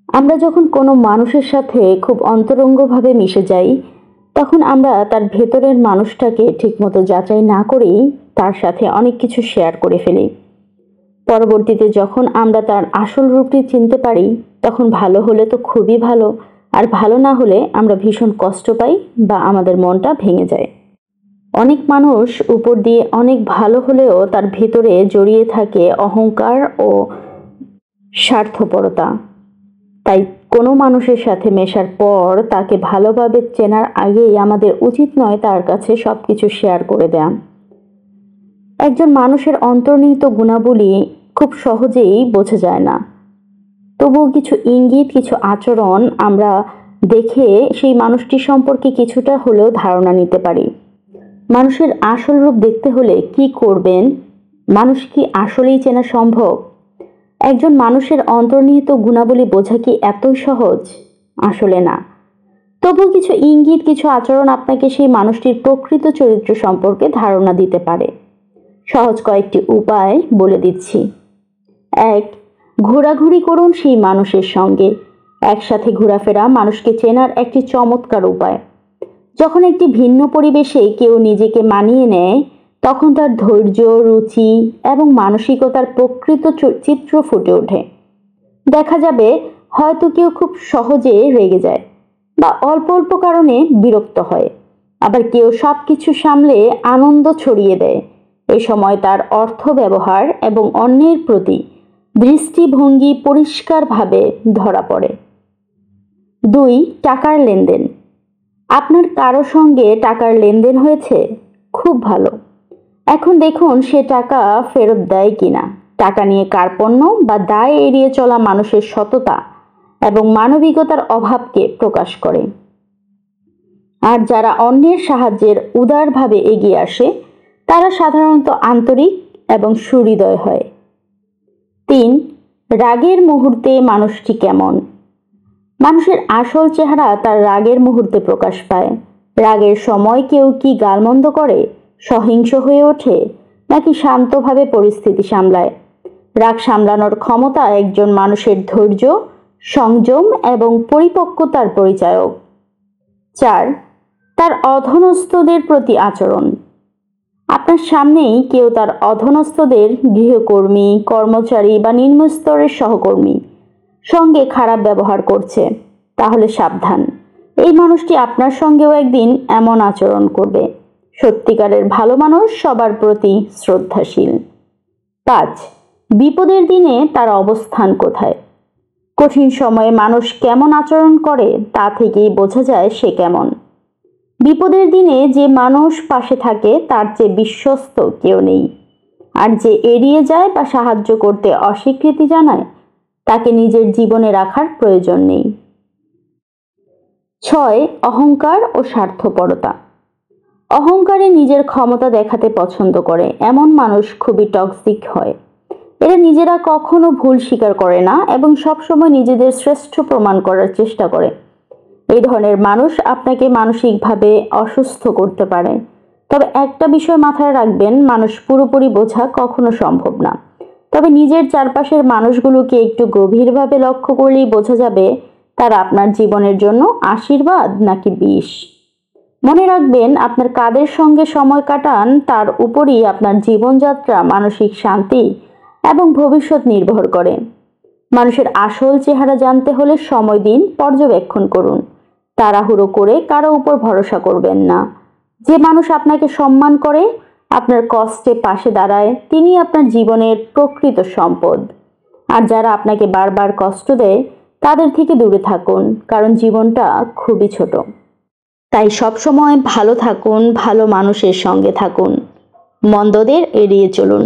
আমরা যখন কোনো মানুষের সাথে খুব অন্তরঙ্গভাবে মিশে যাই, তখন আমরা তার ভেতরের মানুষটাকে ঠিকমতো যাচাই না করেই তার সাথে অনেক কিছু শেয়ার করে ফেলি। পরবর্তীতে যখন আমরা তার আসল রূপটি চিনতে পারি, তখন ভালো হলে তো খুবই ভালো, আর ভালো না হলে আমরা ভীষণ কষ্ট পাই বা আমাদের মনটা ভেঙে যায়। অনেক মানুষ উপর দিয়ে অনেক ভালো হলেও তার ভেতরে জড়িয়ে থাকে অহংকার ও স্বার্থপরতা। তাই কোনো মানুষের সাথে মেশার পর তাকে ভালোভাবে চেনার আগেই আমাদের উচিত নয় তার কাছে সবকিছু শেয়ার করে দেয়া। একজন মানুষের অন্তর্নিহিত গুণাবলী খুব সহজেই বোঝা যায় না, তবুও কিছু ইঙ্গিত, কিছু আচরণ আমরা দেখে সেই মানুষটি সম্পর্কে কিছুটা হলেও ধারণা নিতে পারি। মানুষের আসল রূপ দেখতে হলে কি করবেন? মানুষ কি আসলেই চেনা সম্ভব? একজন মানুষের অন্তর্নিহিত গুণাবলী বোঝা কি এতই সহজ? আসলে না। তবু কিছু ইঙ্গিত, কিছু আচরণ আপনাকে সেই মানুষটির প্রকৃত চরিত্র সম্পর্কে ধারণা দিতে পারে। সহজ কয়েকটি উপায় বলে দিচ্ছি। ১. ঘোরাঘুরি করুন সেই মানুষের সঙ্গে। একসাথে ঘোরাফেরা মানুষকে চেনার একটি চমৎকার উপায়। যখন একটি ভিন্ন পরিবেশে কেউ নিজেকে মানিয়ে নেয়, তখন তার ধৈর্য, রুচি এবং মানসিকতার প্রকৃত চিত্র ফুটে ওঠে। দেখা যাবে হয়তো কেউ খুব সহজে রেগে যায় বা অল্প অল্প কারণে বিরক্ত হয়, আবার কেউ সবকিছু সামলে আনন্দ ছড়িয়ে দেয়। এই সময় তার অর্থ ব্যবহার এবং অন্যের প্রতি দৃষ্টিভঙ্গি পরিষ্কারভাবে ধরা পড়ে। ২. টাকার লেনদেন। আপনার কারো সঙ্গে টাকার লেনদেন হয়েছে? খুব ভালো। এখন দেখুন সে টাকা ফেরত দেয় কিনা। টাকা নিয়ে কার্পণ্য বা দায় এড়িয়ে চলা মানুষের সততা এবং মানবিকতার অভাবকে প্রকাশ করে। আর যারা অন্যের সাহায্যের উদারভাবে এগিয়ে আসে, তারা সাধারণত আন্তরিক এবং সুহৃদয় হয়। ৩. রাগের মুহূর্তে মানুষটি কেমন? মানুষের আসল চেহারা তার রাগের মুহূর্তে প্রকাশ পায়। রাগের সময় কেউ কি গালমন্দ করে, সহিংস হয়ে ওঠে, নাকি শান্তভাবে পরিস্থিতি সামলায়? রাগ সামলানোর ক্ষমতা একজন মানুষের ধৈর্য, সংযম এবং পরিপক্কতার পরিচায়ক। ৪. তার অধস্তনদের প্রতি আচরণ। আপনার সামনেই কেউ তার অধস্তনদের, গৃহকর্মী, কর্মচারী বা নিম্ন স্তরের সহকর্মী সঙ্গে খারাপ ব্যবহার করছে, তাহলে সাবধান। এই মানুষটি আপনার সঙ্গেও একদিন এমন আচরণ করবে। সত্যিকারের ভালো মানুষ সবার প্রতি শ্রদ্ধাশীল। ৫. বিপদের দিনে তার অবস্থান কোথায়? কঠিন সময়ে মানুষ কেমন আচরণ করে তা থেকেই বোঝা যায় সে কেমন। বিপদের দিনে যে মানুষ পাশে থাকে তার চেয়ে বিশ্বস্ত কেউ নেই। আর যে এড়িয়ে যায় বা সাহায্য করতে অস্বীকৃতি জানায়, তাকে নিজের জীবনে রাখার প্রয়োজন নেই। ৬. অহংকার ও স্বার্থপরতা। অহংকারে নিজের ক্ষমতা দেখাতে পছন্দ করে এমন মানুষ খুবই টক্সিক হয়। এরা নিজেরা কখনো ভুল স্বীকার করে না এবং সবসময় নিজেদের শ্রেষ্ঠ প্রমাণ করার চেষ্টা করে। এই ধরনের মানুষ আপনাকে মানসিকভাবে অসুস্থ করতে পারে। তবে একটা বিষয় মাথায় রাখবেন, মানুষ পুরোপুরি বোঝা কখনো সম্ভব না। তবে নিজের চারপাশের মানুষগুলোকে একটু গভীরভাবে লক্ষ্য করলেই বোঝা যাবে তারা আপনার জীবনের জন্য আশীর্বাদ নাকি বিষ। মনে রাখবেন, আপনার কাদের সঙ্গে সময় কাটান তার উপরই আপনার জীবনযাত্রা, মানসিক শান্তি এবং ভবিষ্যৎ নির্ভর করে। মানুষের আসল চেহারা জানতে হলে সময় দিন, পর্যবেক্ষণ করুন। তাড়াহুড়ো করে কারো উপর ভরসা করবেন না। যে মানুষ আপনাকে সম্মান করে, আপনার কষ্টে পাশে দাঁড়ায়, তিনি আপনার জীবনের প্রকৃত সম্পদ। আর যারা আপনাকে বারবার কষ্ট দেয়, তাদের থেকে দূরে থাকুন, কারণ জীবনটা খুবই ছোট। তাই সবসময় ভালো থাকুন, ভালো মানুষের সঙ্গে থাকুন, মন্দদের এড়িয়ে চলুন।